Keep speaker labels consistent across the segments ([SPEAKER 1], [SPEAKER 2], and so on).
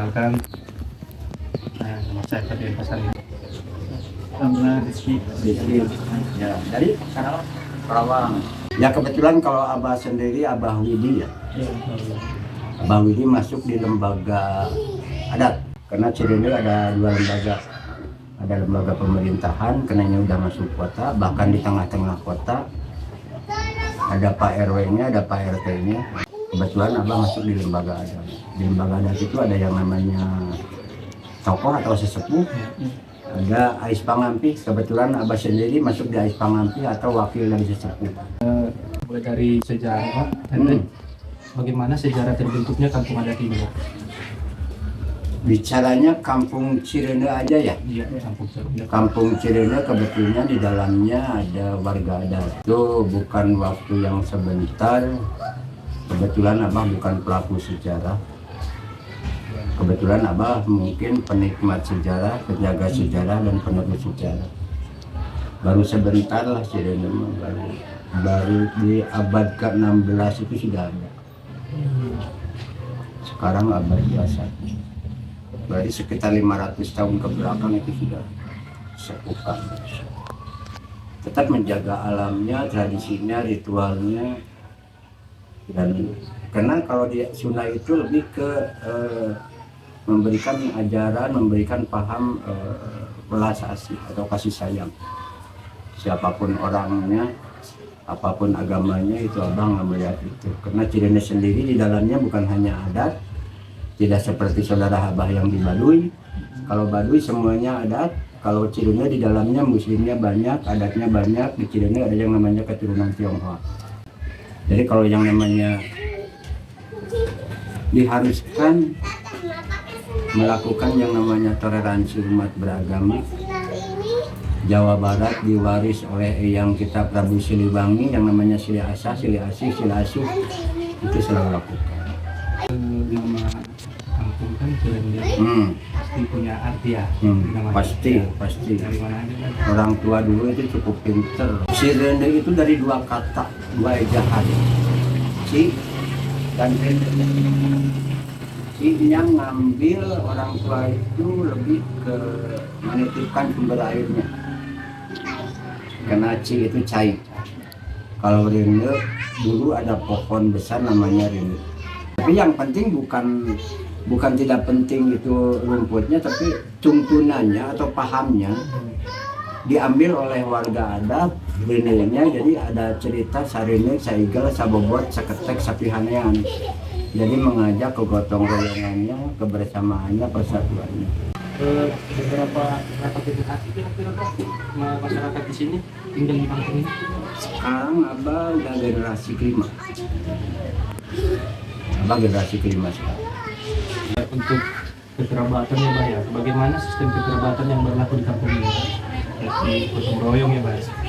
[SPEAKER 1] Perkenalkan, nama saya Fadil Hasan. Nama Rizky.
[SPEAKER 2] Ya, dari Karawang. Ya kebetulan kalau Abah sendiri Abah Widi ya. Abah Widi masuk di lembaga adat. Karena Cirende ada 2 lembaga. Ada lembaga pemerintahan, karenanya udah masuk kota, bahkan di tengah-tengah kota. Ada Pak RW-nya, ada Pak RT-nya. Kebetulan Abah masuk di lembaga adat. Di lembaga adat itu ada yang namanya tokoh atau sesepuh. Ada Ais Pangampi, kebetulan Abah sendiri masuk di Ais Pangampi atau wakil dari sesepuh.
[SPEAKER 1] Mulai dari sejarah, bagaimana sejarah terbentuknya kampung adat ini?
[SPEAKER 2] Bicaranya kampung Cirende aja ya?
[SPEAKER 1] Iya, kampung Cirende.
[SPEAKER 2] Kampung Cirende kebetulan di dalamnya ada warga adat. Itu bukan waktu yang sebentar. Kebetulan Abah bukan pelaku sejarah. Kebetulan Abah mungkin penikmat sejarah, penjaga sejarah, dan penerus sejarah. Baru sebentar lah Cirende, baru di abad ke-16 itu sudah ada. Sekarang abad 21. Berarti sekitar 500 tahun ke belakang itu sudah sepukan. Tetap menjaga alamnya, tradisinya, ritualnya. Dan karena kalau di Sunda itu lebih ke memberikan ajaran, memberikan paham belas asih atau kasih sayang. Siapapun orangnya, apapun agamanya, itu Abang melihat itu. Karena Cirende sendiri di dalamnya bukan hanya adat, tidak seperti saudara Abah yang di Baduy. Kalau Baduy semuanya adat, kalau Cirende di dalamnya muslimnya banyak, adatnya banyak. Di Cirende ada yang namanya keturunan Tionghoa. Jadi kalau yang namanya diharuskan melakukan yang namanya toleransi umat beragama, Jawa Barat diwaris oleh yang kita Prabu Siliwangi yang namanya Sili Asah, Sili Asih, Sili Asuh, itu selalu lakukan.
[SPEAKER 1] Nama kampung kan Cirende, pasti punya arti ya.
[SPEAKER 2] Pasti.
[SPEAKER 1] Dari mana aja kan?
[SPEAKER 2] Orang tua dulu itu cukup pinter. Cirende itu dari 2 kata, 2 ejaan, ci dan rende. Ci-nya ngambil, orang tua itu lebih ke menitipkan sumber airnya. Karena ci itu cai. Kalau rende dulu ada pohon besar namanya rende. Tapi yang penting bukan tidak penting itu rumputnya, tapi tuntunannya atau pahamnya diambil oleh warga adat rendenya. Jadi ada cerita sarene, saigel, sabobot, saketek, sapihanean. Jadi mengajak ke gotong royongannya, kebersamaannya, persatuannya.
[SPEAKER 1] Beberapa generasi kira-kira masyarakat di sini tinggal di kampung ini.
[SPEAKER 2] Sekarang Abah udah generasi kelima. Abah generasi kelima sekarang.
[SPEAKER 1] Untuk kekerabatan ya Pak ya, bagaimana sistem kekerabatan yang berlaku di kampung ini? Seperti gotong royong ya Pak?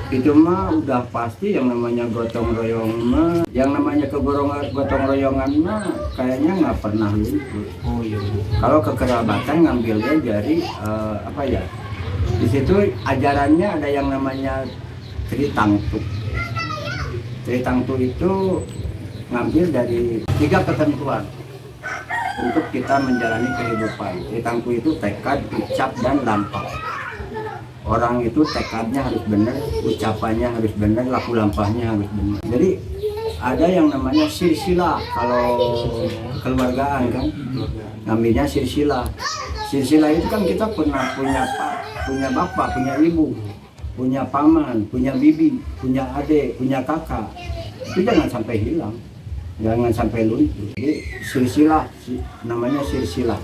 [SPEAKER 2] Itu mah udah pasti yang namanya gotong royong mah, yang namanya gotong royongan mah kayaknya nggak pernah luntur.
[SPEAKER 1] Oh iya.
[SPEAKER 2] Kalau kekerabatan ngambilnya dari apa ya? Di situ ajarannya ada yang namanya Tritangtu. Tritangtu itu ngambil dari 3 ketentuan untuk kita menjalani kehidupan. Tritangtu itu tekad, ucap, dan lampau. Orang itu tekadnya harus benar, ucapannya harus benar, laku lampahnya harus benar. Jadi ada yang namanya silsilah kalau kekeluargaan kan, ngambilnya silsilah. Silsilah itu kan kita pernah punya bapak, punya ibu, punya paman, punya bibi, punya adik, punya kakak. Itu jangan sampai hilang, jangan sampai luntur. Jadi silsilah namanya silsilah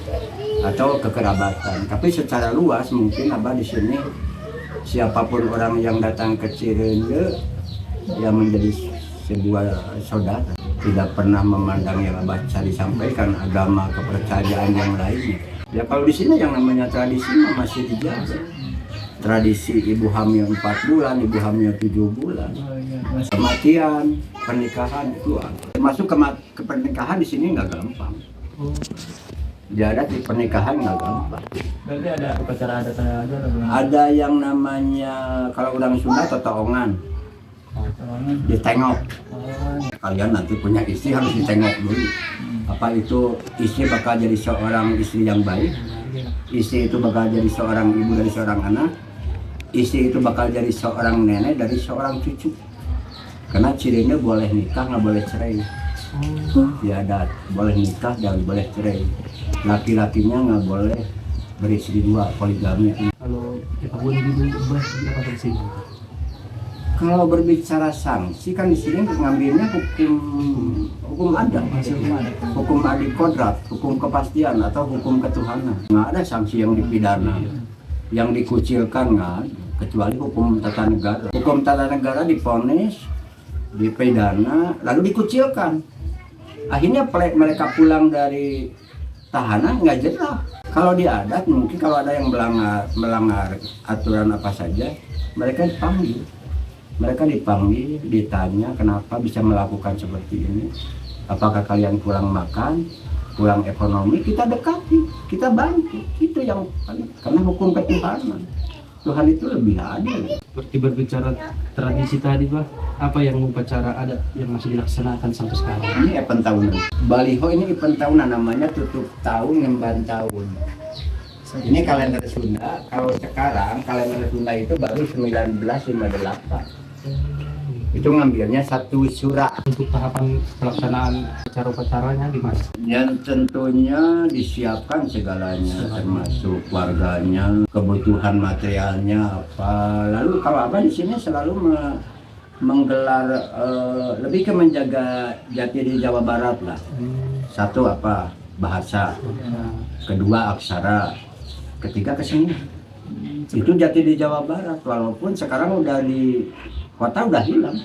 [SPEAKER 2] atau kekerabatan. Tapi secara luas mungkin Abah di sini siapapun orang yang datang ke Cirende ya menjadi sebuah saudara, tidak pernah memandang yang Abah cari sampaikan agama, kepercayaan yang lainnya. Ya kalau di sini yang namanya tradisi masih dijaga. Tradisi ibu hamil 4 bulan, ibu hamil 7 bulan, kematian, pernikahan itu termasuk ke pernikahan di sini nggak gampang. Jadi di pernikahan nggak gampang.
[SPEAKER 1] Berarti ada upacara adat ada.
[SPEAKER 2] Ada yang namanya kalau orang Sunda totoongan. ditengok. Kalian nanti punya istri harus ditengok dulu. Apa itu istri bakal jadi seorang istri yang baik? Istri itu bakal jadi seorang ibu dari seorang anak. Istri itu bakal jadi seorang nenek dari seorang cucu. Karena cirinya boleh nikah, nggak boleh cerai. Ya ada boleh nikah dan boleh cerai. Laki-lakinya nggak boleh beristri dua, poligami.
[SPEAKER 1] Kalau kita boleh diubah apa sanksinya?
[SPEAKER 2] Kalau berbicara sanksi kan di sini ngambilnya hukum adat, hukum adi kodrat, hukum kepastian atau hukum ketuhanan. Nggak ada sanksi yang dipidana, yang dikucilkan nggak ada, kecuali hukum tata negara. Hukum tata negara divonis, dipidana, lalu dikucilkan. Akhirnya mereka pulang dari tahanan nggak jelas. Kalau di adat mungkin kalau ada yang melanggar aturan apa saja, mereka dipanggil. Mereka dipanggil, ditanya kenapa bisa melakukan seperti ini. Apakah kalian kurang makan, kurang ekonomi? Kita dekati, kita bantu. Itu yang karena hukum ketuhanan. Tuhan itu lebih adil.
[SPEAKER 1] Seperti berbicara tradisi tadi, Pak, apa yang upacara adat yang masih dilaksanakan sampai sekarang?
[SPEAKER 2] Ini event tahunan. Baliho ini event tahunan, namanya tutup tahun, ngemban tahun. Ini kalender Sunda. Kalau sekarang kalender Sunda itu baru 1958. Itu ngambilnya satu surat.
[SPEAKER 1] Untuk tahapan pelaksanaan upacara-upacaranya gimana?
[SPEAKER 2] Yang tentunya disiapkan segalanya, termasuk warganya, kebutuhan materialnya apa. Lalu kalau Abah di sini selalu menggelar lebih ke menjaga jati diri Jawa Barat lah. Satu apa? Bahasa. Kedua aksara. Ketiga kesenian. Itu jati di Jawa Barat. Walaupun sekarang udah di kota udah hilang,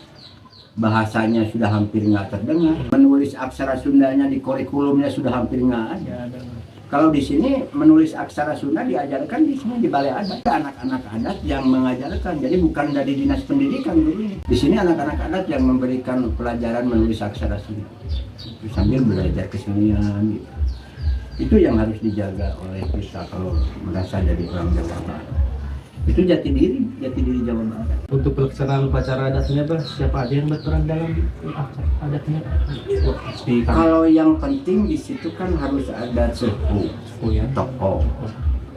[SPEAKER 2] bahasanya sudah hampir nggak terdengar, menulis aksara Sundanya di kurikulumnya sudah hampir nggak ada. Kalau di sini menulis aksara Sunda diajarkan di sini di Balai Adat, anak-anak adat yang mengajarkan, jadi bukan dari dinas pendidikan dulu. Di sini anak-anak adat yang memberikan pelajaran menulis aksara Sunda sambil belajar kesenian. Gitu. Itu yang harus dijaga oleh kita kalau merasa jadi orang Jawa Barat. Itu jati diri Jawa Barat.
[SPEAKER 1] Untuk pelaksanaan upacara adatnya, Pak, siapa aja yang berperan dalam adatnya?
[SPEAKER 2] Kalau yang penting di situ kan harus ada sepuh,
[SPEAKER 1] ya,
[SPEAKER 2] tokoh.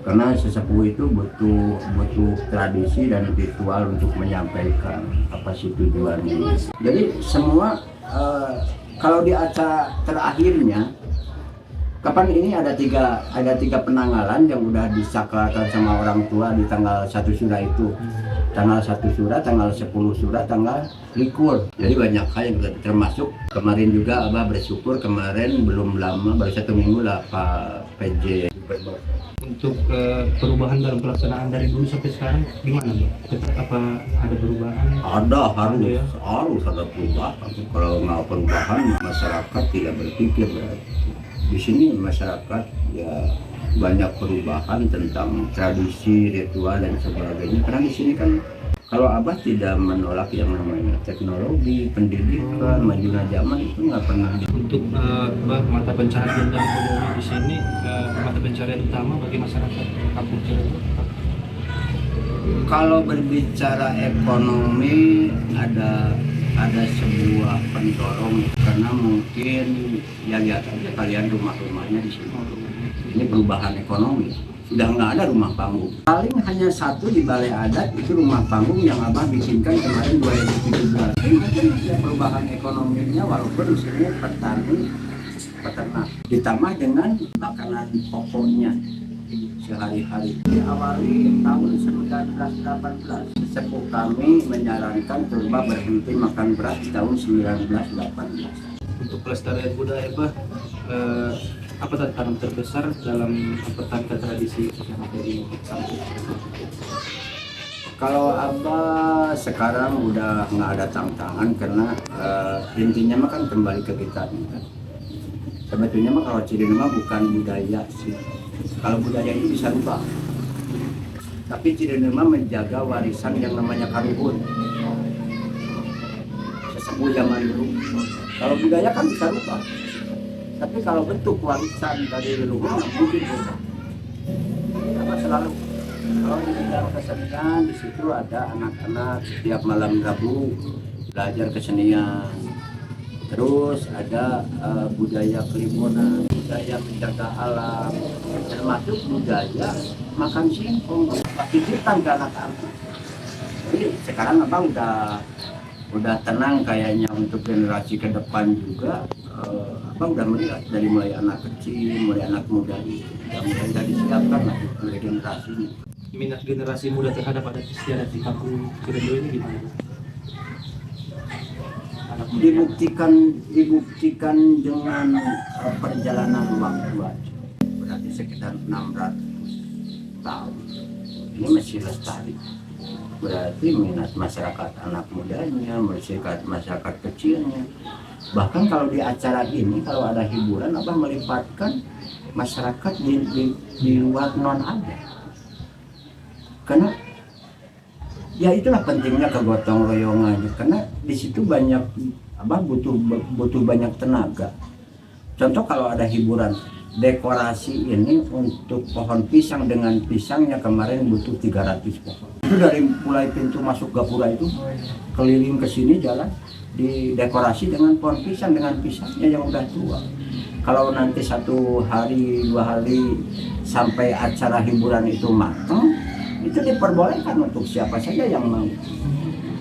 [SPEAKER 2] Karena sesepuh itu butuh tradisi dan ritual untuk menyampaikan apa sih tujuannya. Jadi semua kalau di acara terakhirnya kapan ini ada tiga penanggalan yang udah disakralkan sama orang tua di tanggal 1 Sura itu. Tanggal 1 Sura, tanggal 10 Sura, tanggal likur. Jadi banyak hal yang termasuk kemarin juga Abah bersyukur kemarin belum lama, baru 1 minggu lah Pak PJ.
[SPEAKER 1] Untuk perubahan dalam pelaksanaan dari dulu sampai sekarang gimana, Pak? Apa ada perubahan?
[SPEAKER 2] Ada, harus ada perubahan. Kalau nggak perubahan masyarakat tidak berpikir berarti. Di sini masyarakat ya banyak perubahan tentang tradisi, ritual dan sebagainya. Karena di sini kan kalau Abah tidak menolak yang namanya teknologi, pendidikan, majunya zaman itu nggak pernah.
[SPEAKER 1] Untuk mata pencaharian dan ekonomi di sini, mata pencaharian utama bagi masyarakat kampung Cirebon.
[SPEAKER 2] Kalau berbicara ekonomi ada sebuah pendorong karena mungkin ya lihat aja kalian rumah-rumahnya di sini. Ini perubahan ekonomi. Sudah nggak ada rumah panggung. Paling hanya satu di Balai Adat itu rumah panggung yang Abah bikinkan kemarin 2017. Ini ada perubahan ekonominya walaupun di sini petani, peternak. Ditambah dengan makanan pokoknya sehari-hari. Diawali tahun 1918. Sepuh kami menyarankan coba berhenti makan beras di tahun 1918.
[SPEAKER 1] Untuk pelestarian budaya, Pak, apa tantangan terbesar dalam mempertahankan tradisi yang ada di kampung?
[SPEAKER 2] Kalau Abah sekarang udah nggak ada tantangan karena intinya mah kan kembali ke kita. Sebetulnya mah kalau ciri nama bukan budaya sih. Kalau budaya itu bisa rubah. Tapi ciri nama menjaga warisan yang namanya karuhun. Sesepuh zaman dulu. Kalau budaya kan bisa rubah. Tapi kalau bentuk warisan dari leluhur mungkin rubah. Karena selalu kalau di bidang kesenian di situ ada anak-anak setiap malam Rabu belajar kesenian. Terus ada budaya kelimunan, budaya menjaga alam, termasuk budaya makan singkong, titipkan ke anak-anak. Jadi sekarang abang udah tenang kayaknya untuk generasi ke depan juga. Abang udah melihat dari mulai anak kecil, mulai anak muda itu, udah mulai disiapkan lah mulai generasinya.
[SPEAKER 1] Minat generasi muda terhadap adat istiadat di kampung Cirendo ini gimana? Anak muda
[SPEAKER 2] Dibuktikan dengan perjalanan waktu aja. Berarti sekitar 600 tahun. Ini masih lestari. Berarti minat masyarakat anak mudanya, masyarakat kecilnya. Bahkan kalau di acara ini, kalau ada hiburan, abang melibatkan masyarakat di luar non ada. Karena ya itulah pentingnya kegotong royongan. Karena di situ banyak abang butuh banyak tenaga. Contoh kalau ada hiburan, dekorasi ini untuk pohon pisang dengan pisangnya kemarin butuh 300 pohon. Itu dari mulai pintu masuk gapura itu keliling ke sini jalan didekorasi dengan pohon pisang dengan pisangnya yang udah tua. Kalau nanti 1 hari 2 hari sampai acara hiburan itu matang, itu diperbolehkan untuk siapa saja yang mau.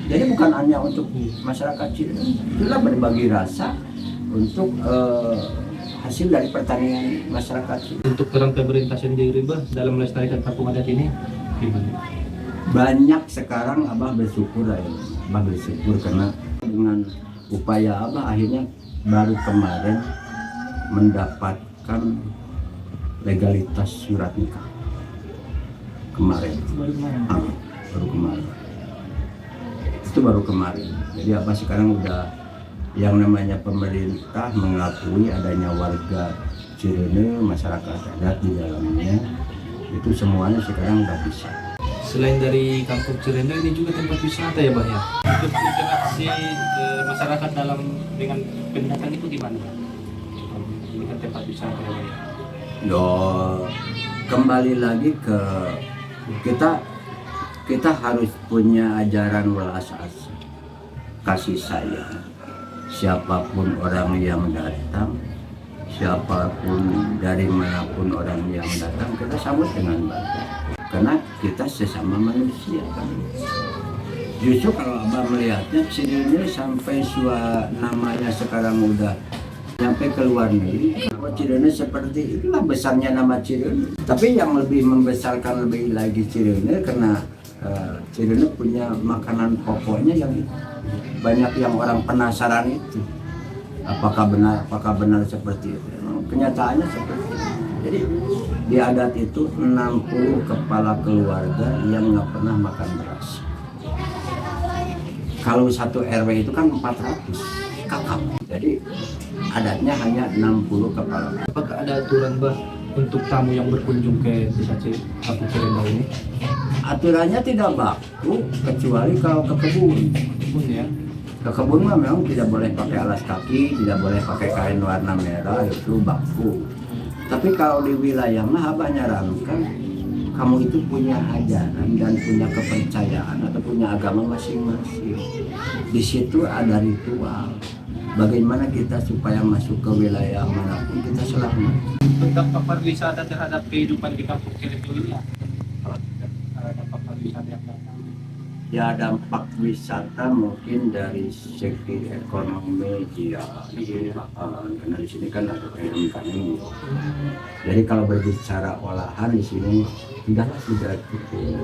[SPEAKER 2] Jadi bukan hanya untuk masyarakat Cirendo, itulah berbagi rasa untuk hasil dari pertanian masyarakat.
[SPEAKER 1] Untuk peran pemerintah sendiri bah dalam melestarikan kampung adat ini gimana?
[SPEAKER 2] Banyak sekarang abah bersyukur ya, abah bersyukur karena dengan upaya abah akhirnya baru kemarin mendapatkan legalitas surat nikah kemarin. Baru kemarin. Itu baru kemarin. Jadi abah sekarang udah yang namanya pemerintah mengakui adanya warga Cirendo, masyarakat adat di dalamnya, itu semuanya sekarang udah bisa.
[SPEAKER 1] Selain dari kampung Cirendo ini juga tempat wisata ya bah ya? Untuk interaksi masyarakat dalam dengan pendatang itu gimana? Ini kan tempat wisata ya bah ya?
[SPEAKER 2] Yo, kembali lagi ke kita harus punya ajaran welas asih, kasih sayang. Siapapun orang yang datang, siapapun dari manapun orang yang datang, kita sambut dengan baik. Karena kita sesama manusia kan. Justru kalau abah melihatnya Cirendo sampai namanya sekarang udah sampai ke luar negeri. Kalau Cirendo seperti itulah besarnya nama Cirendo. Tapi yang lebih membesarkan lebih lagi Cirendo karena Cirendo punya makanan pokoknya yang banyak yang orang penasaran itu. Apakah benar seperti itu? Kenyataannya seperti itu. Jadi di adat itu 60 kepala keluarga yang nggak pernah makan beras. Kalau satu RW itu kan 400 kakak. Jadi adatnya hanya 60 kepala.
[SPEAKER 1] Apakah ada aturan bah untuk tamu yang berkunjung ke desa kampung Cirendo ini?
[SPEAKER 2] Aturannya tidak baku kecuali kalau ke kebun.
[SPEAKER 1] Kebun ya?
[SPEAKER 2] Ke kebun mah memang tidak boleh pakai alas kaki, tidak boleh pakai kain warna merah, itu baku. Tapi kalau di wilayah mah abah nyarankan kamu itu punya ajaran dan punya kepercayaan atau punya agama masing-masing. Di situ ada ritual. Bagaimana kita supaya masuk ke wilayah manapun kita selamat.
[SPEAKER 1] Dampak pariwisata terhadap kehidupan di kampung Cirendo ini ya? Dampak pariwisata yang datang.
[SPEAKER 2] Ya dampak wisata mungkin dari segi ekonomi ya, karena di sini kan ada PMKM. Jadi kalau berbicara olahan di sini sudah cukup.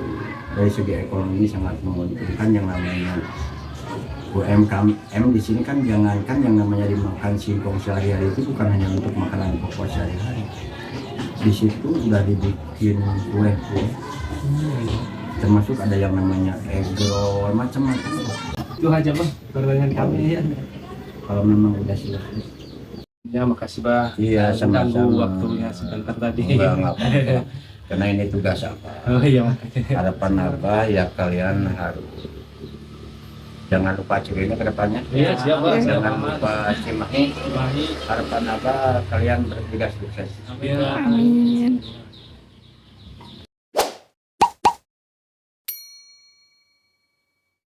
[SPEAKER 2] Dari segi ekonomi sangat menguntungkan yang namanya UMKM di sini kan jangankan yang namanya dimakan singkong sehari-hari itu bukan hanya untuk makanan pokok sehari-hari. Di situ sudah dibikin kue-kue. Termasuk ada yang namanya eggroll, macam-macam.
[SPEAKER 1] Itu aja bang pertanyaan kami ya.
[SPEAKER 2] Kalau memang udah selesai.
[SPEAKER 1] Ya makasih bah.
[SPEAKER 2] Iya sama-sama.
[SPEAKER 1] Waktunya sebentar tadi.
[SPEAKER 2] Enggak apa-apa. Karena ini tugas apa?
[SPEAKER 1] Oh iya makasih.
[SPEAKER 2] Harapan apa ya kalian harus jangan lupa Cirendo ke depannya.
[SPEAKER 1] Iya siap bang.
[SPEAKER 2] Jangan lupa Cimahi. Harapan apa kalian bertugas sukses.
[SPEAKER 1] Amin.